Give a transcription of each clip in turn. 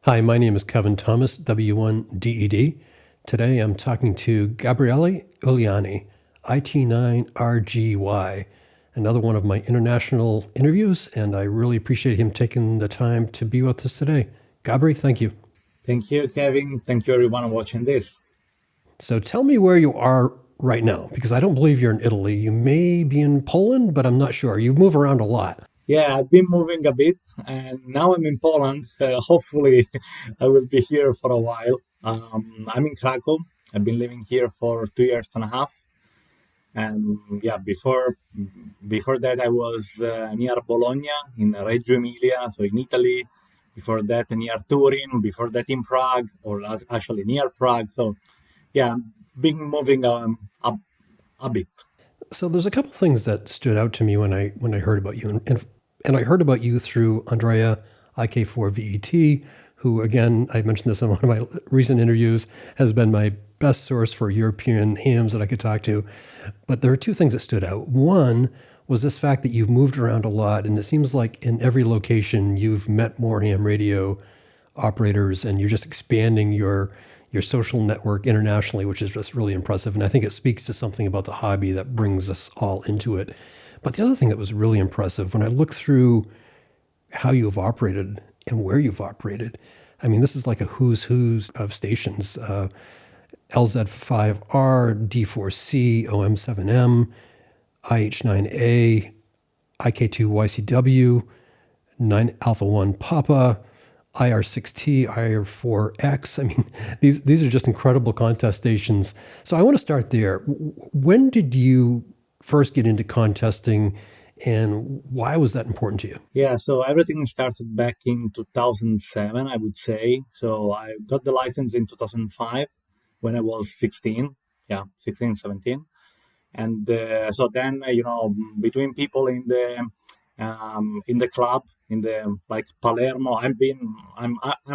Hi, my name is Kevin Thomas, W1DED. Today I'm talking to Gabriele Uliani, IT9RGY, another one of my international interviews, and I really appreciate him taking the time to be with us today. Gabri, thank you. Thank you, Kevin. Thank you, everyone watching this. So tell me where you are right now, because I don't believe you're in Italy. You may be in Poland, but I'm not sure. You move around a lot. Yeah, I've been moving a bit, and now I'm in Poland. Hopefully, I will be here for a while. I'm in Krakow. I've been living here for 2 years and a half, and yeah, before that, I was near Bologna in Reggio Emilia, so in Italy. Before that, near Turin. Before that, in Prague, or actually near Prague. So yeah, been moving a bit. So there's a couple things that stood out to me when I heard about you, and I heard about you through Andrea IK4VET, who again I mentioned this in one of my recent interviews, has been my best source for European hams that I could talk to. But there are two things that stood out. One was this fact that you've moved around a lot, and it seems like in every location you've met more ham radio operators, and you're just expanding your social network internationally, which is just really impressive. And I think it speaks to something about the hobby that brings us all into it. But the other thing that was really impressive when I look through how you've operated and where you've operated, I mean, this is like a who's of stations. LZ5R, D4C, OM7M, IH9A, IK2YCW, 9 Alpha 1 Papa, IR6T, IR4X. I mean, these are just incredible contest stations. So I want to start there. When did you first get into contesting, and why was that important to you? Yeah, so everything started back in 2007, I would say. So I got the license in 2005 when I was 16. Yeah, 16, 17. And so then, between people in the club, in the like Palermo, I'm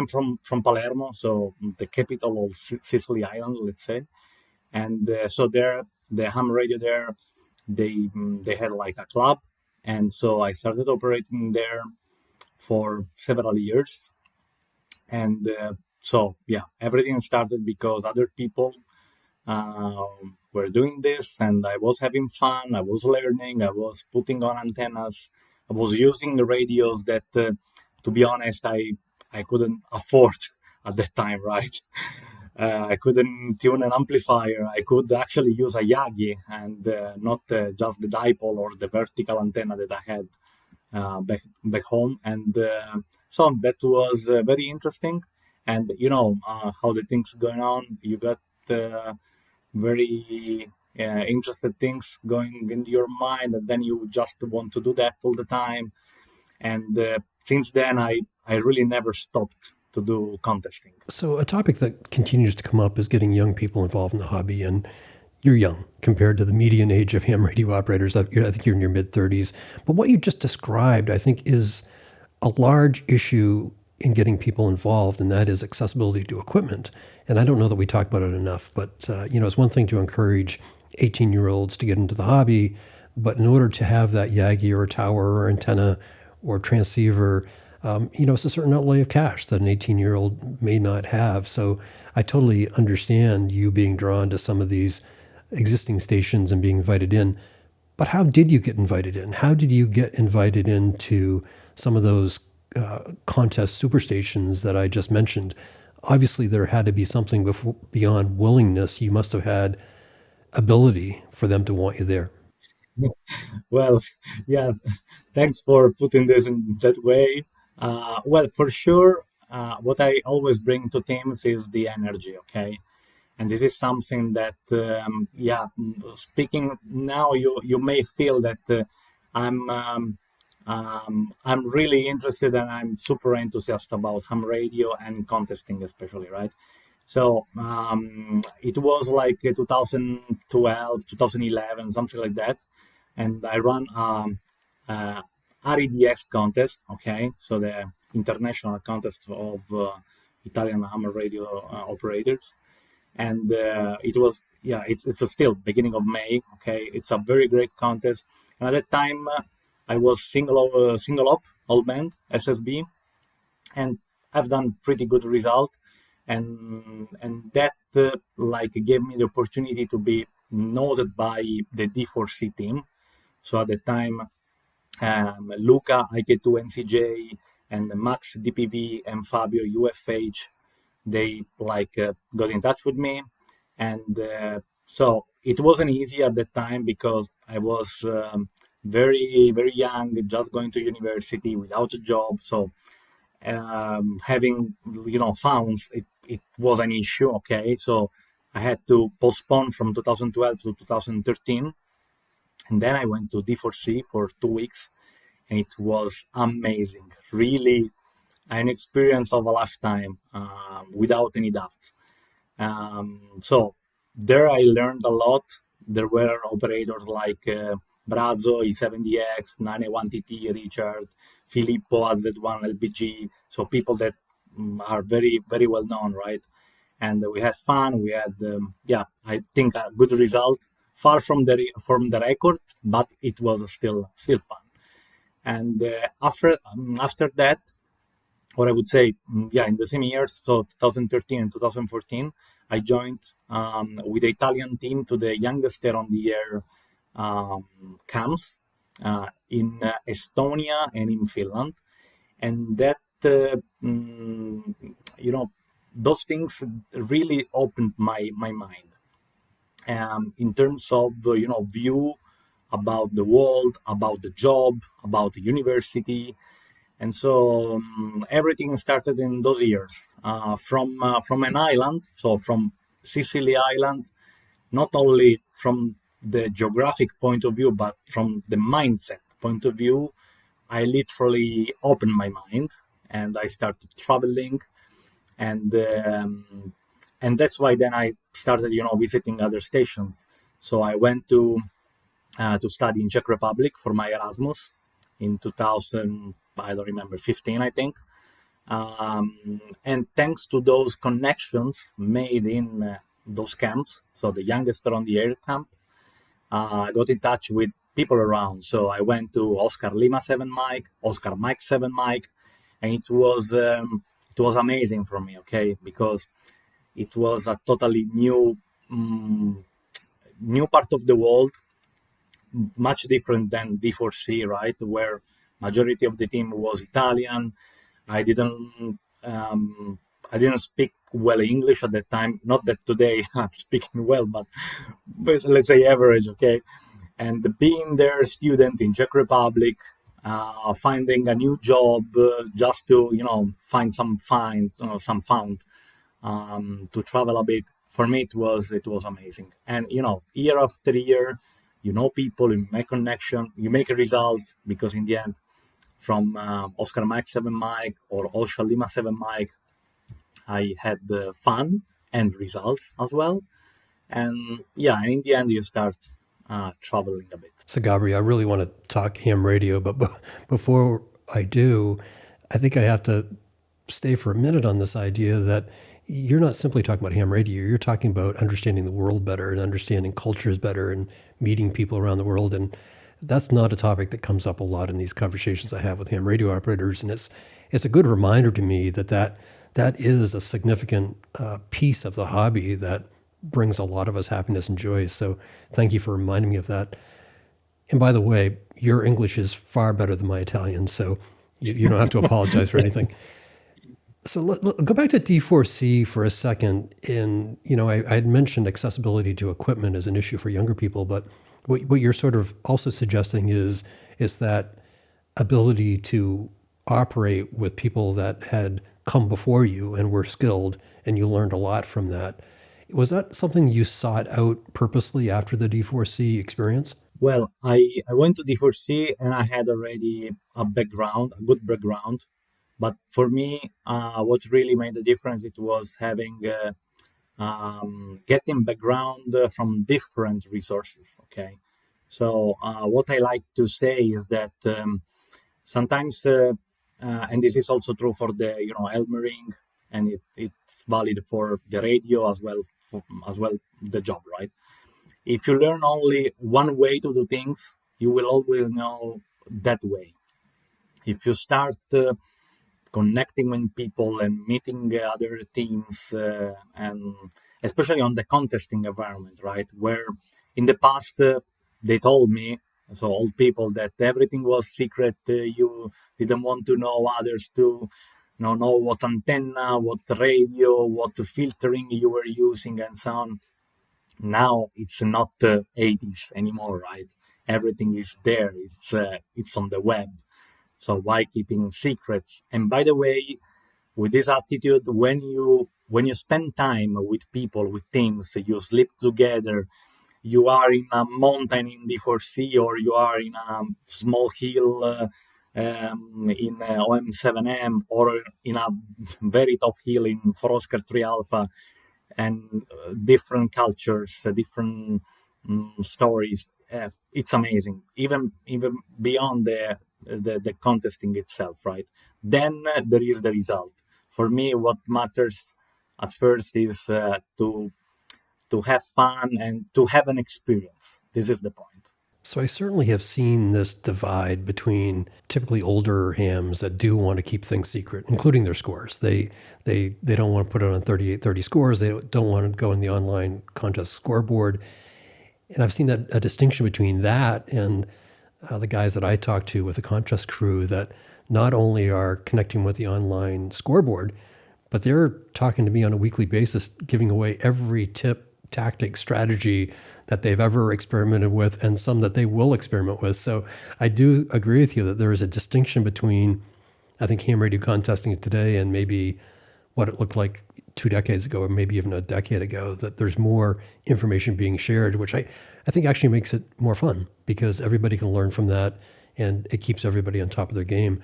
from Palermo, so the capital of Sicily Island, let's say. And so there, the ham radio there, they had like a club, and so I started operating there for several years. And so, yeah, everything started because other people were doing this, and I was having fun. I was learning. I was putting on antennas. I was using the radios that, to be honest, I couldn't afford at that time, right? I couldn't tune an amplifier. I could actually use a Yagi and not just the dipole or the vertical antenna that I had back home, and so that was very interesting. And how the things going on, you got very interested things going into your mind, and then you just want to do that all the time. And since then, I really never stopped to do contesting. So a topic that continues to come up is getting young people involved in the hobby, and you're young compared to the median age of ham radio operators. I think you're in your mid 30s. But what you just described, I think, is a large issue in getting people involved, and that is accessibility to equipment. And I don't know that we talk about it enough, but it's one thing to encourage 18-year-olds to get into the hobby, but in order to have that Yagi or tower or antenna or transceiver, it's a certain outlay of cash that an 18-year-old may not have. So I totally understand you being drawn to some of these existing stations and being invited in. But how did you get invited in? How did you get invited into some of those contest superstations that I just mentioned? Obviously, there had to be something beyond willingness. You must have had ability for them to want you there. Well, yeah, thanks for putting this in that way. Well, for sure, what I always bring to teams is the energy, okay? And this is something that, yeah, speaking now, you may feel that I'm I'm really interested and I'm super enthusiastic about ham radio and contesting, especially, right? So it was like 2012, 2011, something like that, and I run REDX contest. Okay, so the international contest of Italian hammer radio operators, and it was, yeah, it's still beginning of May. Okay, it's a very great contest, and at that time I was single up all band SSB, and I've done pretty good result, and that like gave me the opportunity to be noted by the D4C team. So at the time, Luca IK2 NCJ and Max DPV and Fabio UFH, they like got in touch with me, and so it wasn't easy at the time because I was very young, just going to university without a job. So having funds, it was an issue. Okay, so I had to postpone from 2012 to 2013, and then I went to D4C for 2 weeks, and it was amazing. Really, an experience of a lifetime, without any doubt. So there I learned a lot. There were operators like Brazzo, E7DX, 9A1TT, Richard, Filippo, AZ1LPG. So people that are very well known, right? And we had fun. We had, I think a good result. Far from the record, but it was still fun. And after that, or I would say, in the same years, so 2013 and 2014, I joined with the Italian team to the youngest on the air camps in Estonia and in Finland, and that those things really opened my mind in terms of view about the world, about the job, about the university. And so everything started in those years from an island, so from Sicily Island, not only from the geographic point of view, but from the mindset point of view. I literally opened my mind and I started traveling, and that's why then I started, visiting other stations. So I went to study in Czech Republic for my Erasmus in 2000. I don't remember, 15, I think. And thanks to those connections made in those camps, so the youngest on the air camp, I got in touch with people around. So I went to Oscar Lima 7 Mike, Oscar Mike 7 Mike, and it was amazing for me, okay, because it was a totally new part of the world, much different than D4C, right, where majority of the team was Italian. I didn't speak well English at that time. Not that today I'm speaking well, but let's say average, okay. And being their student in Czech Republic, finding a new job just to find some fun to travel a bit. For me, it was amazing. And year after year, people, you make connection, you make results, because in the end, from Oscar Mike 7 Mike or Oscar Lima 7 Mike, I had fun and results as well. And and in the end, you start traveling a bit. So, Gabri, I really want to talk ham radio, but before I do, I think I have to stay for a minute on this idea that you're not simply talking about ham radio. You're talking about understanding the world better and understanding cultures better and meeting people around the world. And that's not a topic that comes up a lot in these conversations I have with ham radio operators. And it's a good reminder to me that is a significant piece of the hobby that brings a lot of us happiness and joy. So thank you for reminding me of that. And by the way, your English is far better than my Italian, so you don't have to apologize for anything. So go back to D4C for a second. And, I had mentioned accessibility to equipment as an issue for younger people, but what you're sort of also suggesting is that ability to operate with people that had come before you and were skilled, and you learned a lot from that. Was that something you sought out purposely after the D4C experience? Well, I went to D4C and I had already a good background. But for me, what really made the difference, it was having getting background from different resources. Okay, so what I like to say is that sometimes, and this is also true for the Elmering, and it's valid for the radio as well, the job, right? If you learn only one way to do things, you will always know that way. If you start connecting with people and meeting other teams, and especially on the contesting environment, right? Where in the past they told me, so old people, that everything was secret. You didn't want to know others to know what antenna, what radio, what filtering you were using, and so on. Now it's not the 80s anymore, right? Everything is there. It's on the web. So why keeping secrets? And by the way, with this attitude, when you spend time with people, with teams, you sleep together, you are in a mountain in D4C, or you are in a small hill in OM7M, or in a very top hill in for Oscar 3 Alpha, and different cultures, different stories. It's amazing, even beyond the contesting itself, right? Then there is the result. For me, what matters at first is to have fun and to have an experience. This is the point. So I certainly have seen this divide between typically older hams that do want to keep things secret, including their scores. They don't want to put it on 3830 scores. They don't want to go in the online contest scoreboard. And I've seen that a distinction between that and the guys that I talk to with the contest crew that not only are connecting with the online scoreboard, but they're talking to me on a weekly basis, giving away every tip, tactic, strategy that they've ever experimented with, and some that they will experiment with. So I do agree with you that there is a distinction between, I think, ham radio contesting today and maybe what it looked like 2 decades ago, or maybe even a decade ago, that there's more information being shared, which I think actually makes it more fun because everybody can learn from that and it keeps everybody on top of their game.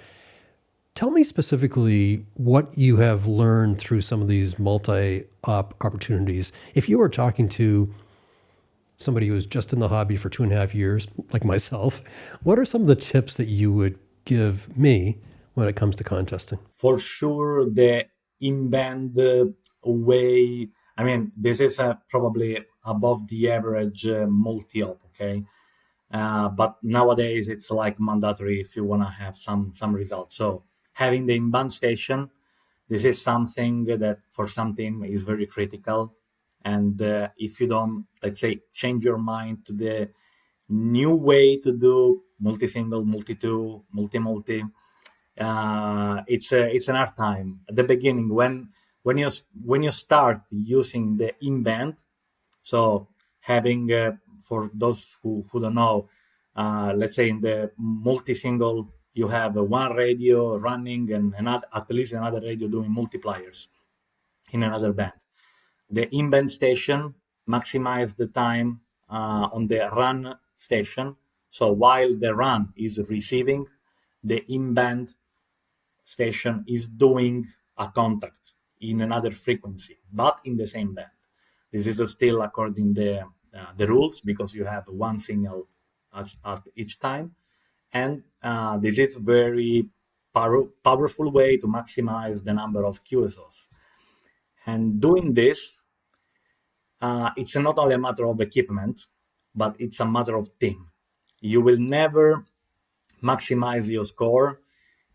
Tell me specifically what you have learned through some of these multi-op opportunities. If you were talking to somebody who was just in the hobby for 2.5 years, like myself, what are some of the tips that you would give me when it comes to contesting? For sure, the in-band way. I mean, this is probably above the average multi-op, okay? But nowadays it's like mandatory if you want to have some results. So having the in-band station, this is something that for some team is very critical. And if you don't, let's say, change your mind to the new way to do multi-single, multi-two, multi-multi, it's an hard time at the beginning when you start using the in-band. So having for those who don't know, let's say in the multi-single you have one radio running and another, at least another radio doing multipliers in another band. The in-band station maximize the time on the run station. So while the run is receiving, the in-band station is doing a contact in another frequency, but in the same band. This is still according to the rules because you have one signal at each time. And this is very powerful way to maximize the number of QSOs. And doing this, it's not only a matter of equipment, but it's a matter of team. You will never maximize your score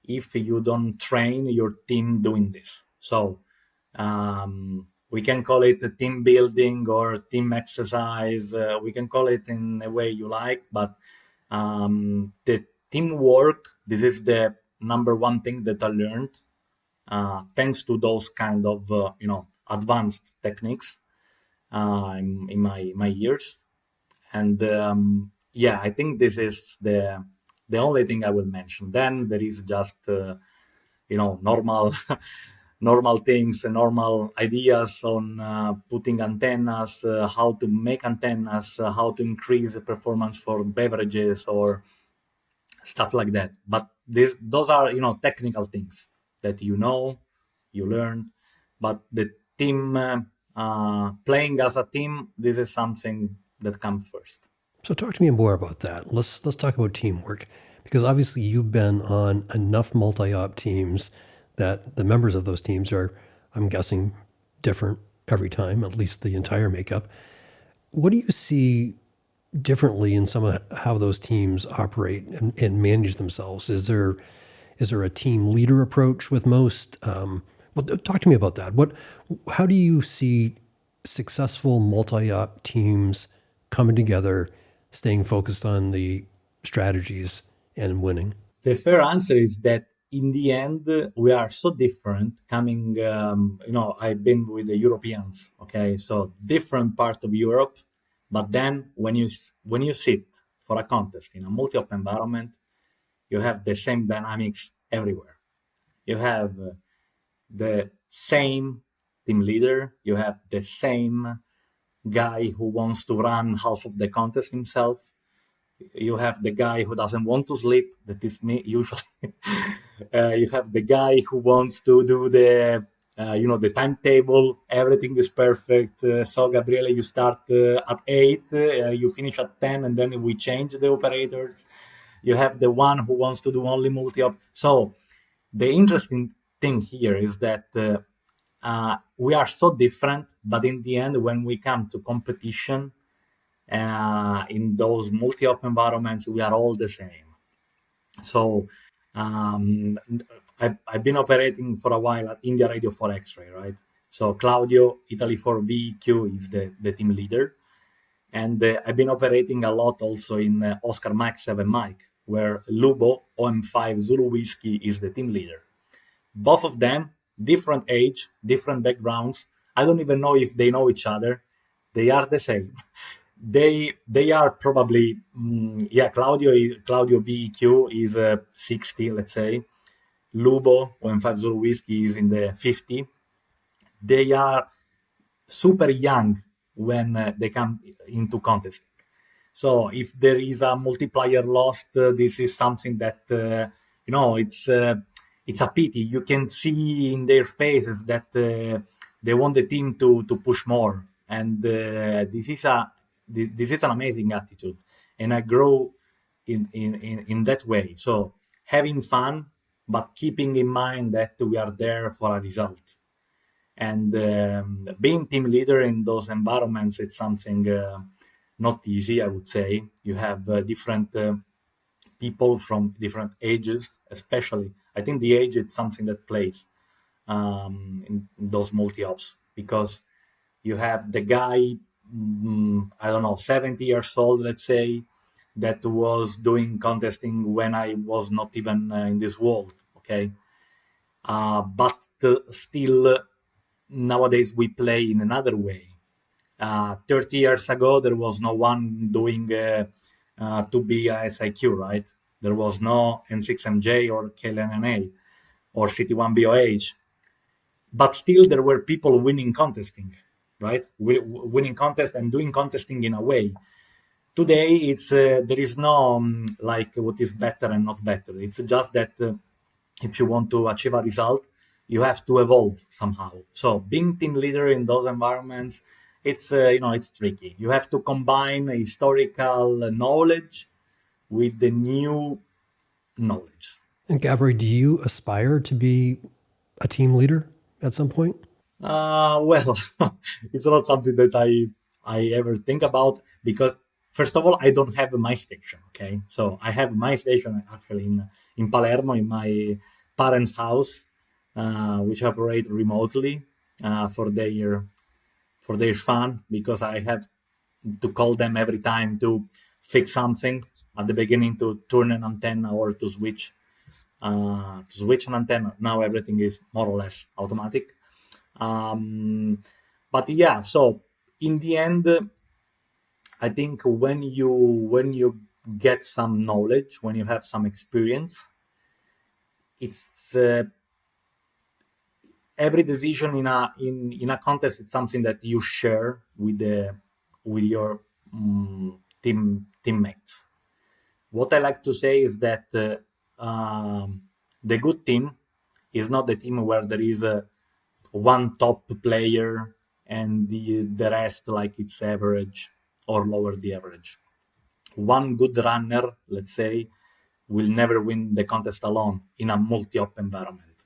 if you don't train your team doing this. So we can call it a team building or team exercise. We can call it in a way you like, but the teamwork, this is the number one thing that I learned thanks to those kind of advanced techniques in my years. And I think this is the only thing I will mention. Then there is just normal normal things and normal ideas on putting antennas, how to make antennas, how to increase the performance for beverages or stuff like that. But those are technical things that you learn. But the team playing as a team, this is something that comes first. So talk to me more about that. Let's talk about teamwork, because obviously you've been on enough multi-op teams that the members of those teams are, I'm guessing, different every time, at least the entire makeup. What do you see differently in some of how those teams operate and manage themselves? Is there Is there a team leader approach with most? Well, talk to me about that. How do you see successful multi-op teams coming together, staying focused on the strategies and winning? The fair answer is that in the end, we are so different coming, I've been with the Europeans, okay? So different part of Europe, but then when you sit for a contest in a multi-op environment, you have the same dynamics everywhere. You have the same team leader, you have the same guy who wants to run half of the contest himself. You have the guy who doesn't want to sleep, that is me usually. You have the guy who wants to do the timetable, everything is perfect. So Gabriele, you start at 8, you finish at 10, and then we change the operators. You have the one who wants to do only multi-op. So the interesting thing here is that we are so different, but in the end, when we come to competition, in those multi-op environments, we are all the same. So um, I've been operating for a while at India Radio for X-Ray, right? So Claudio, Italy for VQ, is the team leader. And I've been operating a lot also in Oscar Mike 7 Mike, where Lubo, OM5 Zulu Whiskey, is the team leader. Both of them, different age, different backgrounds. I don't even know if they know each other. They are the same. They are probably Claudio VEQ is 60, let's say. Lubo OM5 Zulu Whiskey is in the 50. They are super young when they come into contest. So if there is a multiplier lost, this is something that it's a pity. You can see in their faces that they want the team to push more, and this is an amazing attitude, and I grow in that way. So having fun, but keeping in mind that we are there for a result. And being team leader in those environments, it's something not easy, I would say. You have different people from different ages, especially. I think the age is something that plays in those multi-ops, because you have the guy, I don't know, 70 years old, let's say, that was doing contesting when I was not even in this world, okay? But still, nowadays we play in another way. 30 years ago, there was no one doing 2B SIQ, right? There was no N6MJ or KLNNA or CT1BOH. But still, there were people winning contesting, right? Winning contest and doing contesting in a way. Today, it's there is no like what is better and not better. It's just that if you want to achieve a result, you have to evolve somehow. So being team leader in those environments, it's it's tricky. You have to combine historical knowledge with the new knowledge. And Gabri, do you aspire to be a team leader at some point? Well, it's not something that I ever think about, because first of all, I don't have my station. Okay, so I have my station actually in Palermo, in my parents' house, which operate remotely for their fun, because I have to call them every time to fix something at the beginning, to turn an antenna or to switch an antenna. Now everything is more or less automatic. But yeah, so in the end, I think when you get some knowledge, when you have some experience, it's every decision in a contest. It's something that you share with your teammates. What I like to say is that the good team is not the team where there is one top player and the rest like it's average or lower the average. One good runner, let's say, will never win the contest alone in a multi-op environment.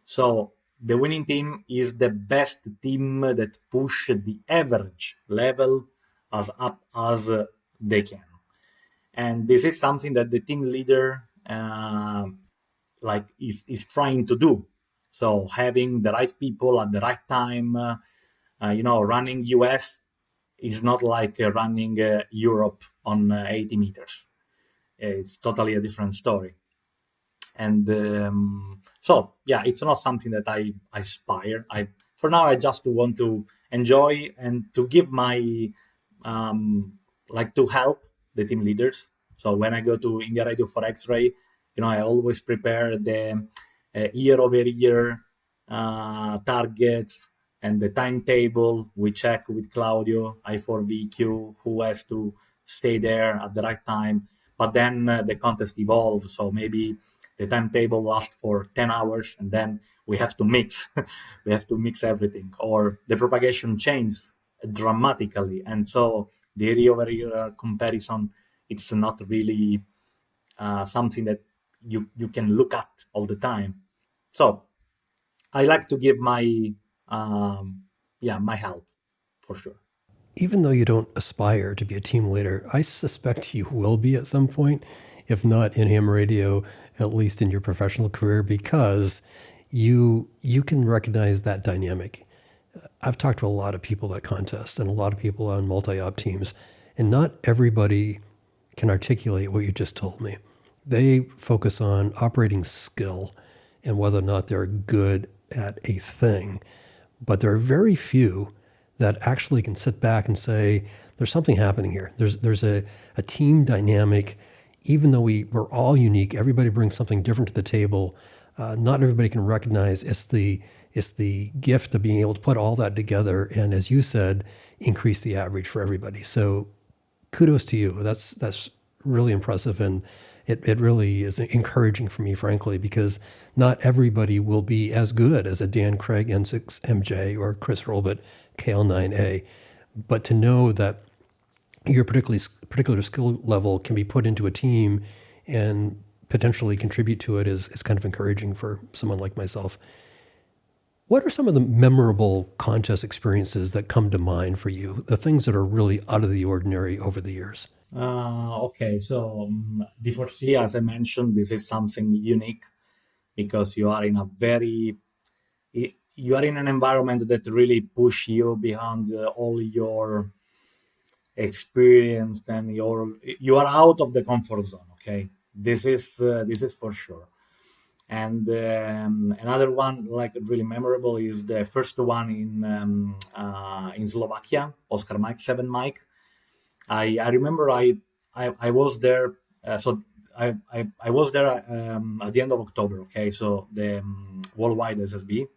So the winning team is the best team that push the average level as up as they can. And this is something that the team leader is trying to do. So having the right people at the right time, running US is not like running Europe on 80 meters. It's totally a different story. And so, yeah, it's not something that I aspire. For now, I just want to enjoy and to give my to help the team leaders. So when I go to India Radio for X-ray, I always prepare the year-over-year targets and the timetable. We check with Claudio, I4VQ, who has to stay there at the right time. But then the contest evolves, so maybe the timetable lasts for 10 hours, and then we have to mix. We have to mix everything, or the propagation changes dramatically, and so the year-over-year comparison, it's not really something that you can look at all the time. So I like to give my my help for sure. Even though you don't aspire to be a team leader, I suspect you will be at some point, if not in ham radio, at least in your professional career, because you can recognize that dynamic. I've talked to a lot of people at contests and a lot of people on multi-op teams, and not everybody can articulate what you just told me. They focus on operating skill and whether or not they're good at a thing, but there are very few that actually can sit back and say, there's something happening here. There's a team dynamic. Even though we're all unique, everybody brings something different to the table. Not everybody can recognize it's the gift of being able to put all that together and, as you said, increase the average for everybody. So kudos to you. That's really impressive, and it really is encouraging for me, frankly, because not everybody will be as good as a Dan Craig N6MJ or Chris Rolbert KL9A. But to know that your particular skill level can be put into a team and potentially contribute to it is kind of encouraging for someone like myself. What are some of the memorable contest experiences that come to mind for you, the things that are really out of the ordinary over the years? Okay, so D4C, as I mentioned, this is something unique because you are in an environment that really push you beyond all your experience, and you are out of the comfort zone. Okay, this is for sure. And another one, like really memorable, is the first one in Slovakia, Oscar Mike 7 Mike. I remember I was there. So I was there at the end of October. Okay, so the worldwide SSB,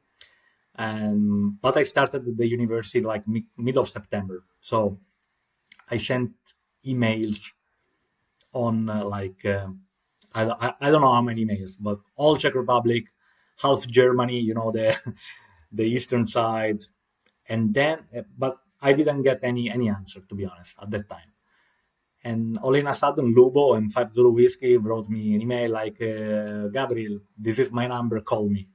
but I started the university like mid of September. So I sent emails on I don't know how many emails, but all Czech Republic, half Germany, the eastern side, and then but I didn't get any answer, to be honest, at that time. And all in a sudden, Lubo and 5 Zulu Whiskey wrote me an email like, Gabriel, this is my number, call me.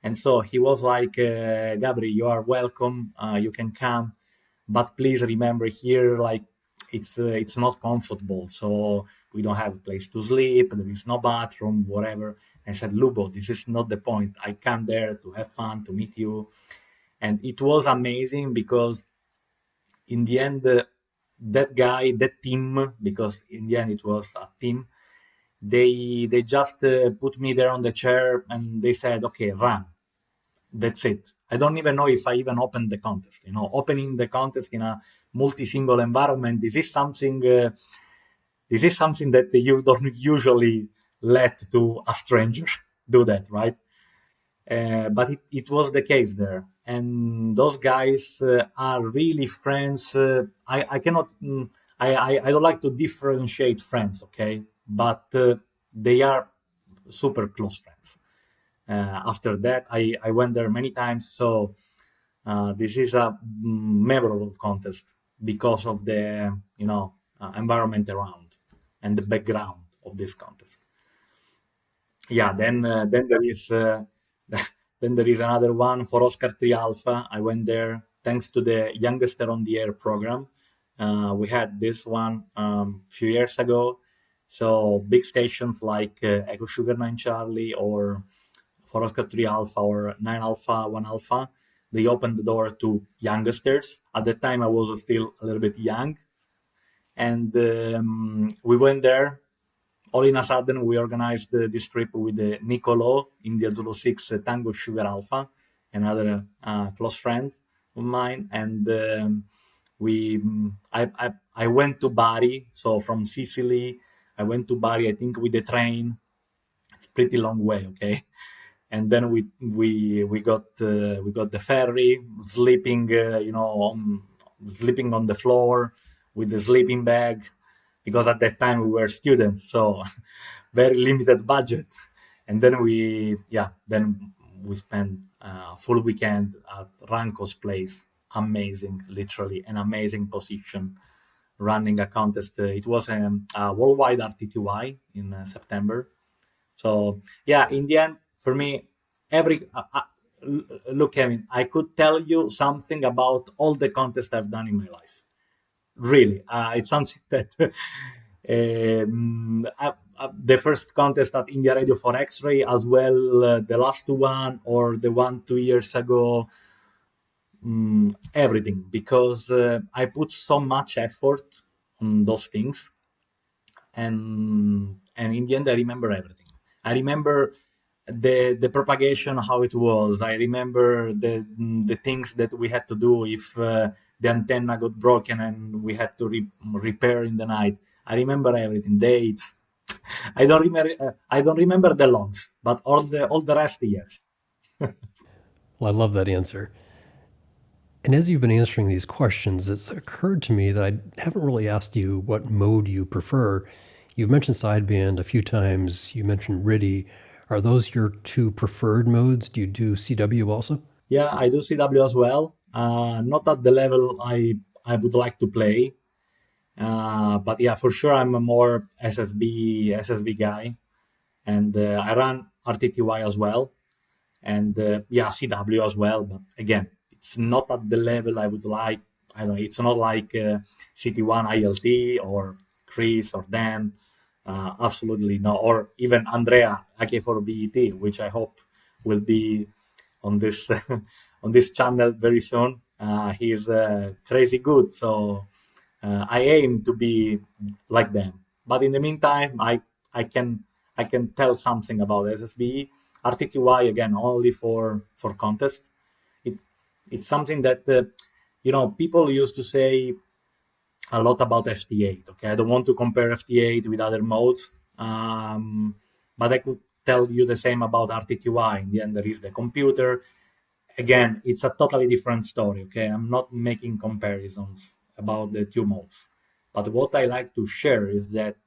And so he was like, Gabriel, you are welcome, you can come, but please remember here, like, it's not comfortable, so we don't have a place to sleep, there is no bathroom, whatever. And I said, Lubo, this is not the point. I come there to have fun, to meet you. And it was amazing because in the end, that team, because in the end it was a team, they just put me there on the chair and they said, okay, run. That's it. I don't even know if I even opened the contest. Opening the contest in a multi-symbol environment, this is something that you don't usually let to a stranger do that, right? But it was the case there, and those guys are really friends. I cannot, I don't like to differentiate friends, okay? But they are super close friends. After that, I went there many times, so this is a memorable contest because of the environment around and the background of this contest. Yeah, then there is then there is another one for Oscar 3 Alpha. I went there thanks to the Youngster on the Air program. We had this one a few years ago, So big stations like Echo Sugar 9 Charlie or 4 Oscar 3 Alpha or 9 Alpha 1 Alpha, they opened the door to youngsters. At the time, I was still a little bit young, and we went there. All in a sudden, we organized this trip with Nicolo, India Zulu 6 Tango Sugar Alpha, another close friend of mine, and we I went to Bari. So from Sicily, I went to Bari. I think with the train. It's pretty long way, okay. And then we got the ferry, sleeping, sleeping on the floor with the sleeping bag, because at that time we were students, so very limited budget. And then we spent a full weekend at Ranko's place. Amazing, literally an amazing position, running a contest. It was a worldwide RTTY in September. So yeah, in the end, for me, every look, Kevin, I could tell you something about all the contests I've done in my life. Really, it's something that the first contest at India Radio for X-Ray, as well the last one or the one 2 years ago, everything, because I put so much effort on those things, and in the end, I remember everything. I remember the propagation, how it was. I remember the things that we had to do if the antenna got broken and we had to repair in the night. I remember everything, dates. I don't remember the logs, but all the rest, yes. Well, I love that answer. And as you've been answering these questions, it's occurred to me that I haven't really asked you what mode you prefer. You've mentioned sideband a few times. You mentioned RTTY. Are those your two preferred modes? Do you do CW also? Yeah, I do CW as well. Not at the level I would like to play. But yeah, for sure, I'm a more SSB guy, and I run RTTY as well, and yeah, CW as well. But again, it's not at the level I would like. I don't know. It's not like CT1 ILT or Chris or Dan. Absolutely no. Or even Andrea AK4 BET, which I hope will be on this on this channel very soon. He's crazy good, so I aim to be like them. But in the meantime, I can tell something about SSB. RTTY again only for contest. It it's something that people used to say a lot about FT8. Okay, I don't want to compare FT8 with other modes, but I could tell you the same about RTTY. In the end, there is the computer. Again, it's a totally different story. Okay, I'm not making comparisons about the two modes, but what I like to share is that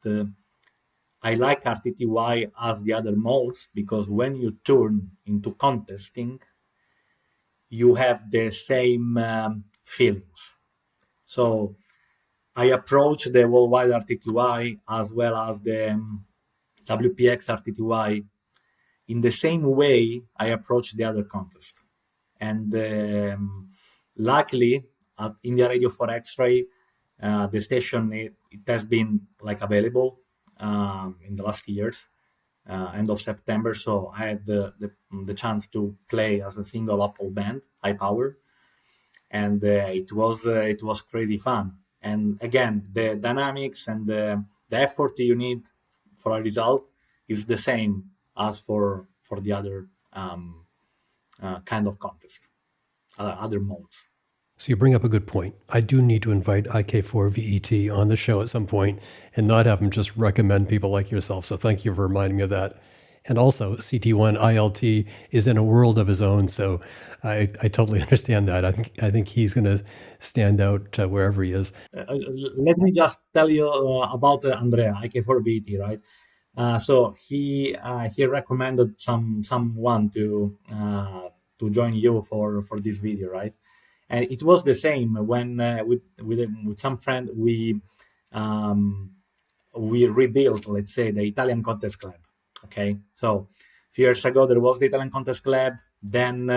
I like RTTY as the other modes because when you turn into contesting, you have the same feelings. So I approach the worldwide RTTY as well as the WPX RTTY in the same way I approach the other contest. And luckily, at India Radio for X-Ray, the station it has been like available in the last years, end of September. So I had the chance to play as a single Apple band, high power, and it was crazy fun. And again, the dynamics and the effort you need for a result is the same as for the other kind of contest, other modes. So you bring up a good point. I do need to invite IK4VET on the show at some point and not have him just recommend people like yourself. So thank you for reminding me of that. And also, CT1 ILT is in a world of his own, so I totally understand that. I think he's going to stand out wherever he is. Let me just tell you about Andrea IK4VT, right? So he recommended someone to join you for this video, right? And it was the same when with some friend we rebuilt, let's say, the Italian Contest Club. Okay, so a few years ago there was the Italian Contest Club, then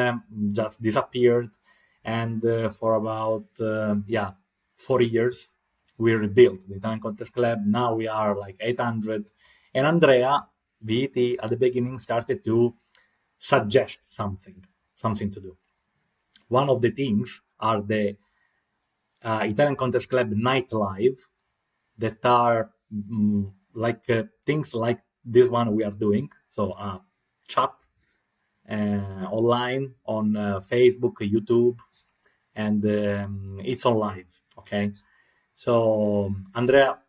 just disappeared, and for about 4 years we rebuilt the Italian Contest Club. Now we are like 800. And Andrea, VET, at the beginning started to suggest something to do. One of the things are the Italian Contest Club Night Live that are things like this one we are doing. So chat online on Facebook, YouTube, and it's on live. Okay, so Andrea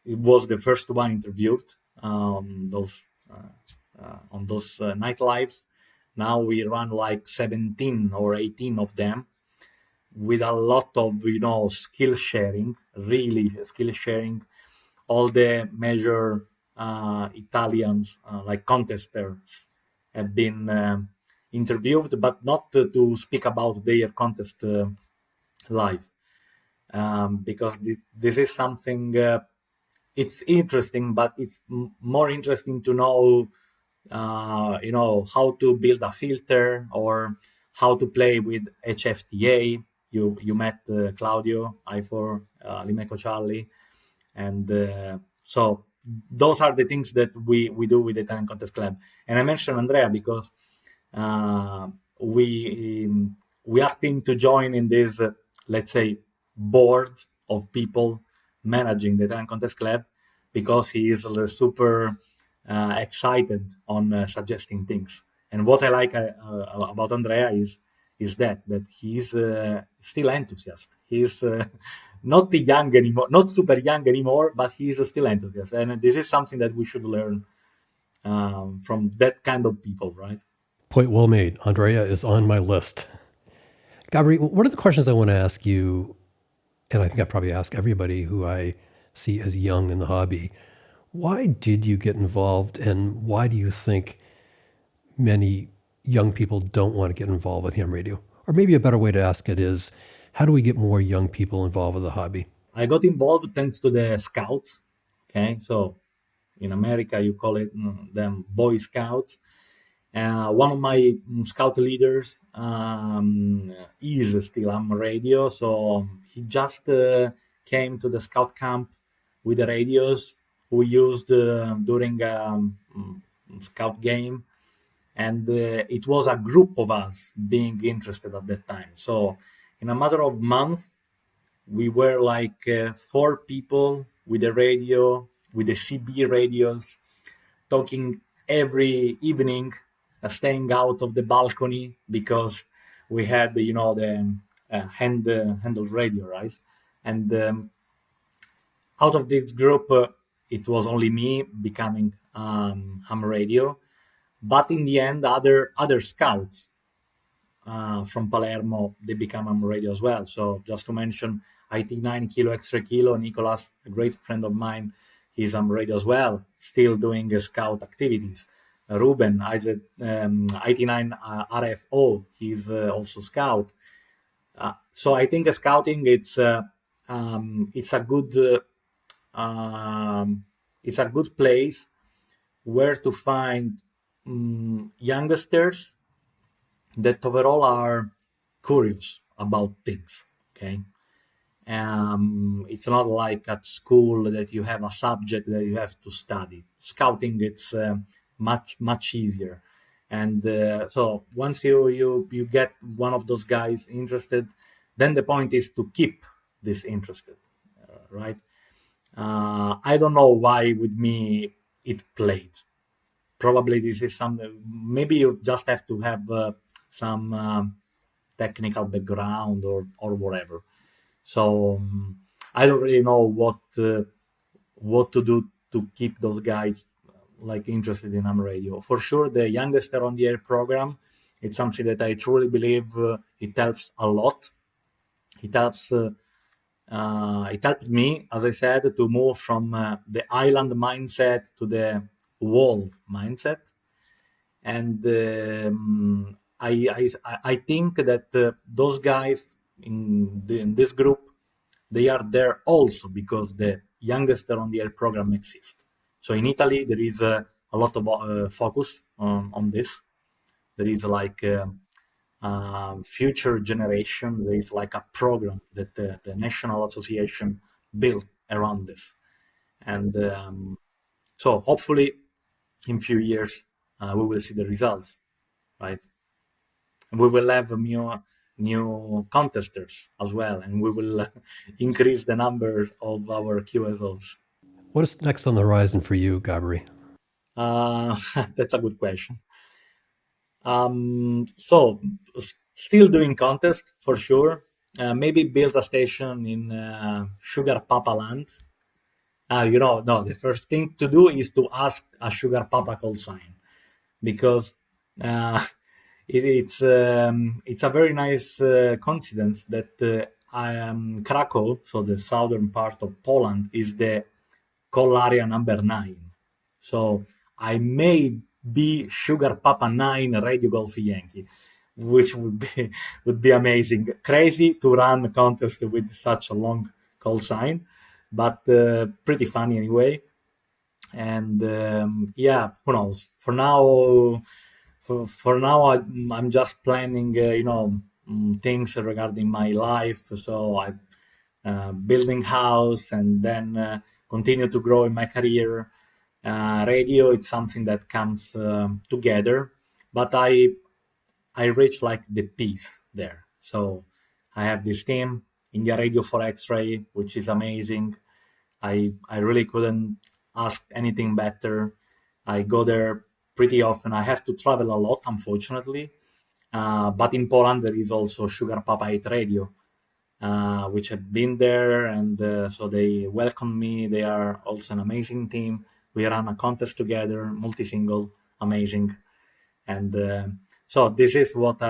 was the first one interviewed those on those night lives. Now we run like 17 or 18 of them with a lot of skill sharing, really skill sharing. All the major Italians like contesters have been interviewed, but not to speak about their contest live, because this is something. It's interesting, but it's more interesting to know, how to build a filter or how to play with HFTA. You met Claudio I4 Limeco Charlie, and so those are the things that we do with the Italian Contest Club. And I mentioned Andrea because we asked him to join in this, let's say, board of people managing the Italian Contest Club, because he is super excited on suggesting things. And what I like about Andrea is that he's still enthusiast. He's not young anymore, not super young anymore, but he's still enthusiast. And this is something that we should learn from that kind of people, right? Point well made. Andrea is on my list. Gabri, one of the questions I want to ask you, and I think I probably ask everybody who I see as young in the hobby, why did you get involved, and why do you think many young people don't want to get involved with ham radio? Or maybe a better way to ask it is, how do we get more young people involved with the hobby? I got involved thanks to the scouts. Okay, so in America you call it them Boy Scouts. One of my scout leaders is still ham radio, so he just came to the scout camp with the radios we used during scout game, and it was a group of us being interested at that time. So in a matter of months, we were like 4 people with a radio, with the CB radios, talking every evening, staying out of the balcony because we had, the handled radio, right? And out of this group, it was only me becoming ham radio. But in the end, other scouts from Palermo, they become ham radio as well. So just to mention, IT9 Kilo Extra Kilo, Nicolas, a great friend of mine, he's ham radio as well, still doing scout activities. Ruben, IT9 RFO, he's also scout. So I think scouting, it's a good place where to find youngsters that overall are curious about things. Okay, it's not like at school that you have a subject that you have to study. Scouting, it's much easier. And so once you get one of those guys interested, then the point is to keep this interested, right? I don't know why with me it played. Probably this is something. Maybe you just have to have some technical background or whatever. So I don't really know what to do to keep those guys like interested in ham radio. For sure, the Youngster on the Air program, it's something that I truly believe it helps a lot. It helps. It helped me, as I said, to move from the island mindset to the world mindset, and I think that those guys in this group, they are there also because the Youngster on the Air program exists. So in Italy, there is a lot of focus on this. There is like future generation. There is like a program that the National Association built around this. And so hopefully in few years we will see the results, right? And we will have new contesters as well, and we will increase the number of our QSOs. What is next on the horizon for you, Gabri? That's a good question. So still doing contest for sure. Maybe build a station in Sugar Papa land. No, the first thing to do is to ask a Sugar Papa call sign, because it's a very nice coincidence that Krakow, so the southern part of Poland, is the call area number 9. So I may be Sugar Papa 9 Radio Golf Yankee, which would be amazing. Crazy to run a contest with such a long call sign, but pretty funny anyway. And yeah, who knows? For now, I'm just planning, things regarding my life. So I building house and then continue to grow in my career. Radio, it's something that comes together, but I reach like the peace there. So I have this team, India Radio for X-Ray, which is amazing. I really couldn't ask anything better. I go there pretty often. I have to travel a lot, unfortunately. But in Poland, there is also Sugar Papa 8 Radio, which have been there, and so they welcome me. They are also an amazing team. We run a contest together, multi-single, amazing. And so this is what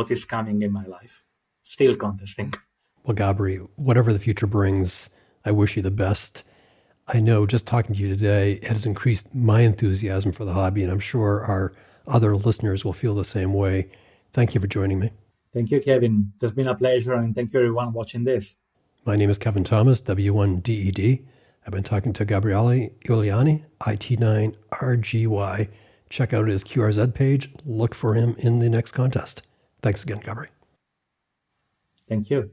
is coming in my life. Still contesting. Well, Gabri, whatever the future brings, I wish you the best. I know just talking to you today has increased my enthusiasm for the hobby, and I'm sure our other listeners will feel the same way. Thank you for joining me. Thank you, Kevin. It's been a pleasure, and thank you everyone watching this. My name is Kevin Thomas, W1DED. I've been talking to Gabriele Iuliani, IT9RGY. Check out his QRZ page. Look for him in the next contest. Thanks again, Gabri. Thank you.